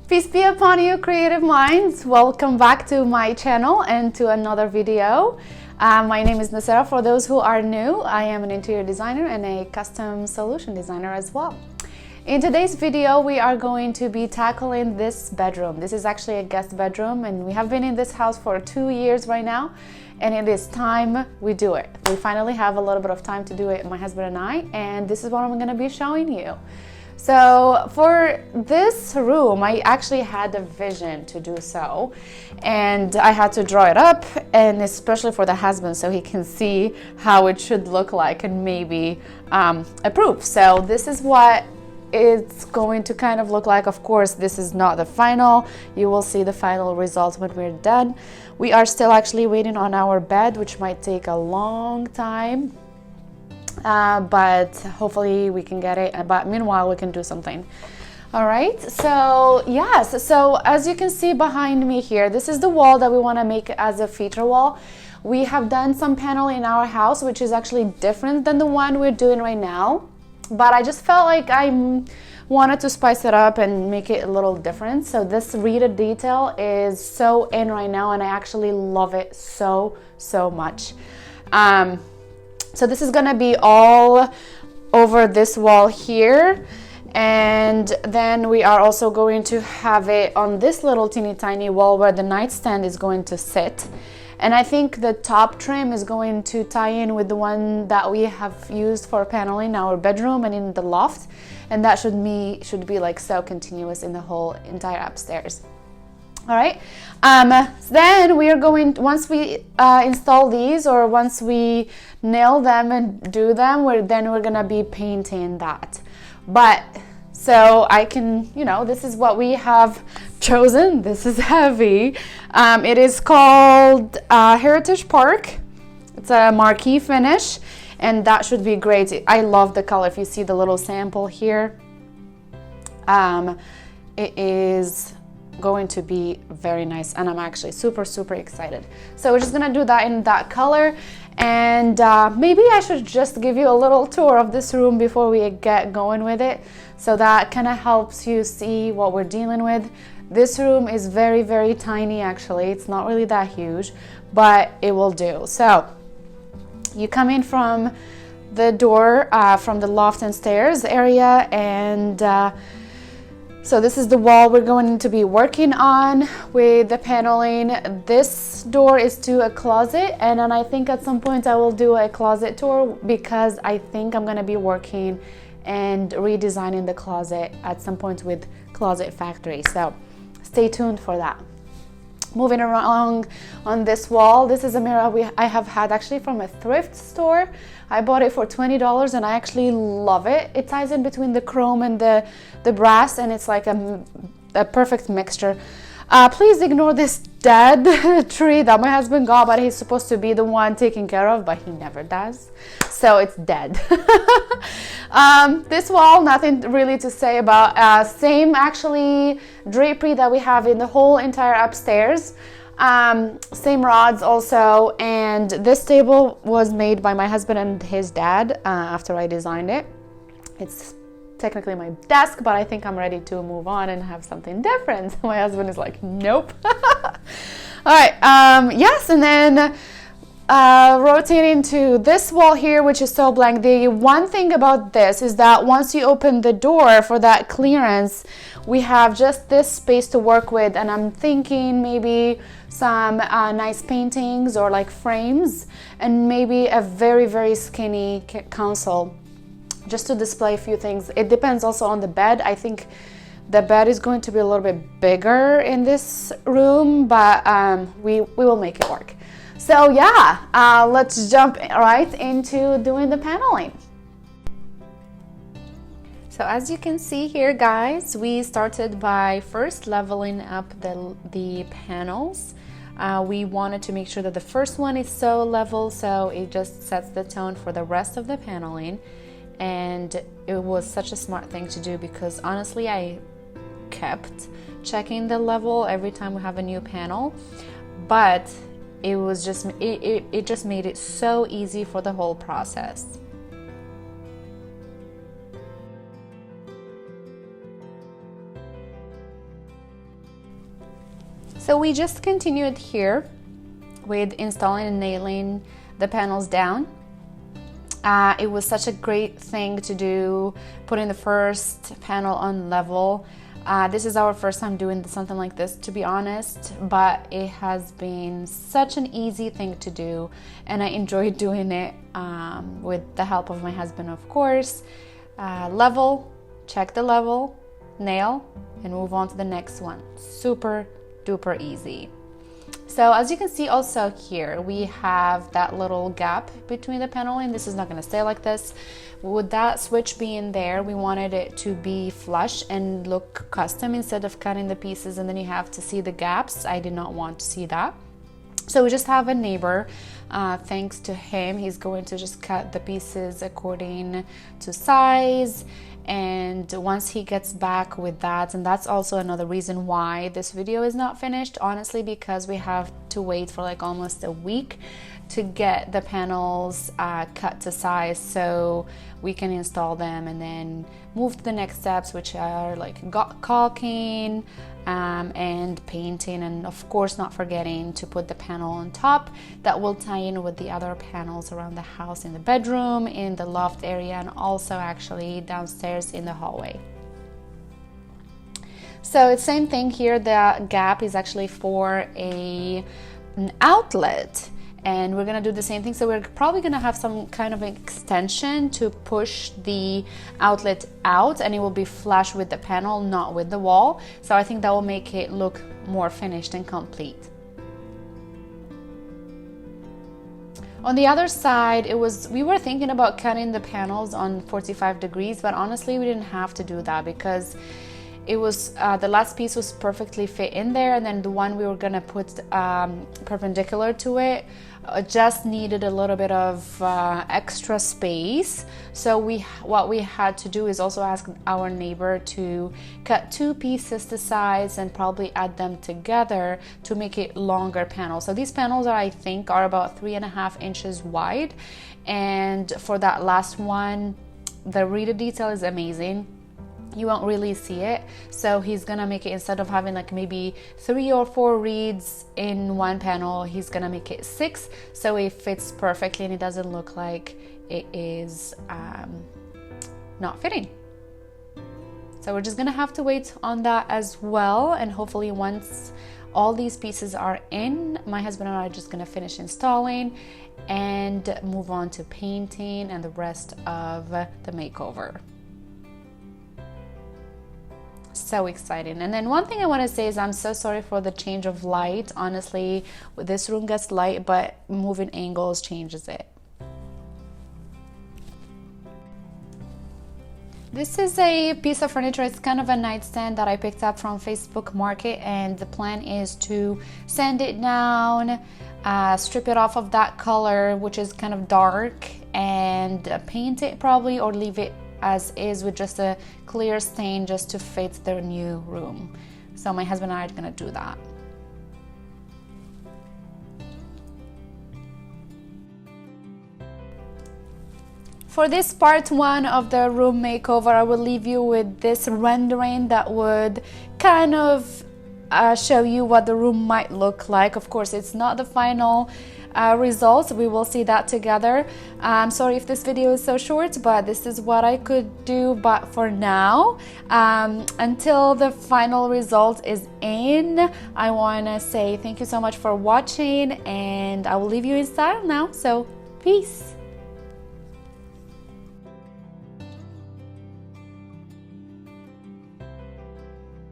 Peace be upon you, creative minds. Welcome back to my channel and to another video. My name is Nassira. For those who are new, I am an interior designer and a custom solution designer as well. In today's video, we are going to be tackling this bedroom. This is actually a guest bedroom, and we have been in this house for 2 years right now, and it is time we do it. We finally have a little bit of time to do it, my husband and I, and this is what I'm going to be showing you. So for this room, I actually had a vision to do so, and I had to draw it up, and especially for the husband so he can see how it should look like and maybe approve. So this is what it's going to kind of look like. Of course, this is not the final. You will see the final results when we're done. We are still actually waiting on our bed, which might take a long time. But hopefully we can get it, but meanwhile we can do something. All right, so yes, so as you can see behind me here, this is the wall that we want to make as a feature wall. We have done some paneling in our house, which is actually different than the one we're doing right now, but I just felt like I wanted to spice it up and make it a little different. So this reader detail is so in right now, and I actually love it so much. So this is gonna be all over this wall here, and then we are also going to have it on this little teeny tiny wall where the nightstand is going to sit. And I think the top trim is going to tie in with the one that we have used for paneling in our bedroom and in the loft, and that should be like so continuous in the whole entire upstairs. All right, then we are going, once we install these, or once we nail them and do them, we're gonna be painting that. But so I can, this is what we have chosen. This is heavy. It is called Heritage Park. It's a marquee finish, and that should be great. I love the color. If you see the little sample here, it is going to be very nice, and I'm actually super excited. So we're just gonna do that in that color, and maybe I should just give you a little tour of this room before we get going with it, so that kind of helps you see what we're dealing with. This room is very tiny. Actually, it's not really that huge, but it will do. So you come in from the door, from the loft and stairs area, and so this is the wall we're going to be working on with the paneling. This door is to a closet, and then I think at some point I will do a closet tour, because I think I'm going to be working and redesigning the closet at some point with Closet Factory. So stay tuned for that. Moving along on this wall, this is a mirror I have had actually from a thrift store. I bought it for $20, and I actually love it. It ties in between the chrome and the brass, and it's like a perfect mixture. Please ignore this dead tree that my husband got, but he's supposed to be the one taking care of, but he never does. So it's dead. This wall, nothing really to say about. Same actually drapery that we have in the whole entire upstairs. Same rods also, and this table was made by my husband and his dad after I designed it. It's technically my desk, but I think I'm ready to move on and have something different. My husband is like, nope. All right, yes, and then rotating to this wall here, which is so blank. The one thing about this is that once you open the door for that clearance, we have just this space to work with, and I'm thinking maybe some nice paintings or like frames, and maybe a very skinny console just to display a few things. It depends also on the bed. I think the bed is going to be a little bit bigger in this room, but we will make it work. So yeah, let's jump right into doing the paneling. So as you can see here, guys, we started by first leveling up the panels. We wanted to make sure that the first one is so level, so it just sets the tone for the rest of the paneling. And it was such a smart thing to do, because honestly I kept checking the level every time we have a new panel, but it was just it just made it so easy for the whole process. So we just continued here with installing and nailing the panels down. It was such a great thing to do, putting the first panel on level. This is our first time doing something like this, to be honest, but it has been such an easy thing to do, and I enjoyed doing it with the help of my husband, of course. Level, check the level, nail, and move on to the next one. Super duper easy. So as you can see also here, we have that little gap between the paneling. This is not going to stay like this. With that switch being there, we wanted it to be flush and look custom instead of cutting the pieces and then you have to see the gaps. I did not want to see that. So we just have a neighbor. Thanks to him, he's going to just cut the pieces according to size. And once he gets back with that, and that's also another reason why this video is not finished, honestly, because we have to wait for like almost a week to get the panels cut to size so we can install them and then move to the next steps, which are like caulking and painting, and of course not forgetting to put the panel on top that will tie in with the other panels around the house, in the bedroom, in the loft area, and also actually downstairs in the hallway. So it's same thing here. The gap is actually for an outlet, and we're gonna do the same thing. So we're probably gonna have some kind of extension to push the outlet out, and it will be flush with the panel, not with the wall. So I think that will make it look more finished and complete. On the other side, we were thinking about cutting the panels on 45 degrees, but honestly we didn't have to do that because it was the last piece was perfectly fit in there, and then the one we were gonna put perpendicular to it just needed a little bit of extra space. So what we had to do is also ask our neighbor to cut two pieces to size and probably add them together to make it longer panels. So these panels I think are about 3.5 inches wide, and for that last one, the reader detail is amazing. You won't really see it, so he's gonna make it, instead of having like maybe 3 or 4 reeds in one panel, he's gonna make it 6, so it fits perfectly and it doesn't look like it is not fitting. So we're just gonna have to wait on that as well, and hopefully once all these pieces are in, my husband and I are just gonna finish installing and move on to painting and the rest of the makeover. So exciting. And then one thing I want to say is I'm so sorry for the change of light. Honestly, this room gets light, but moving angles changes it. This is a piece of furniture. It's kind of a nightstand that I picked up from Facebook Market, and the plan is to sand it down, strip it off of that color, which is kind of dark, and paint it probably, or leave it as is with just a clear stain just to fit their new room. So my husband and I are gonna do that. For this part 1 of the room makeover, I will leave you with this rendering that would kind of show you what the room might look like. Of course, it's not the final results. We will see that together. I'm sorry if this video is so short, but this is what I could do. But for now, until the final result is in, I want to say thank you so much for watching, and I will leave you in style now. So peace.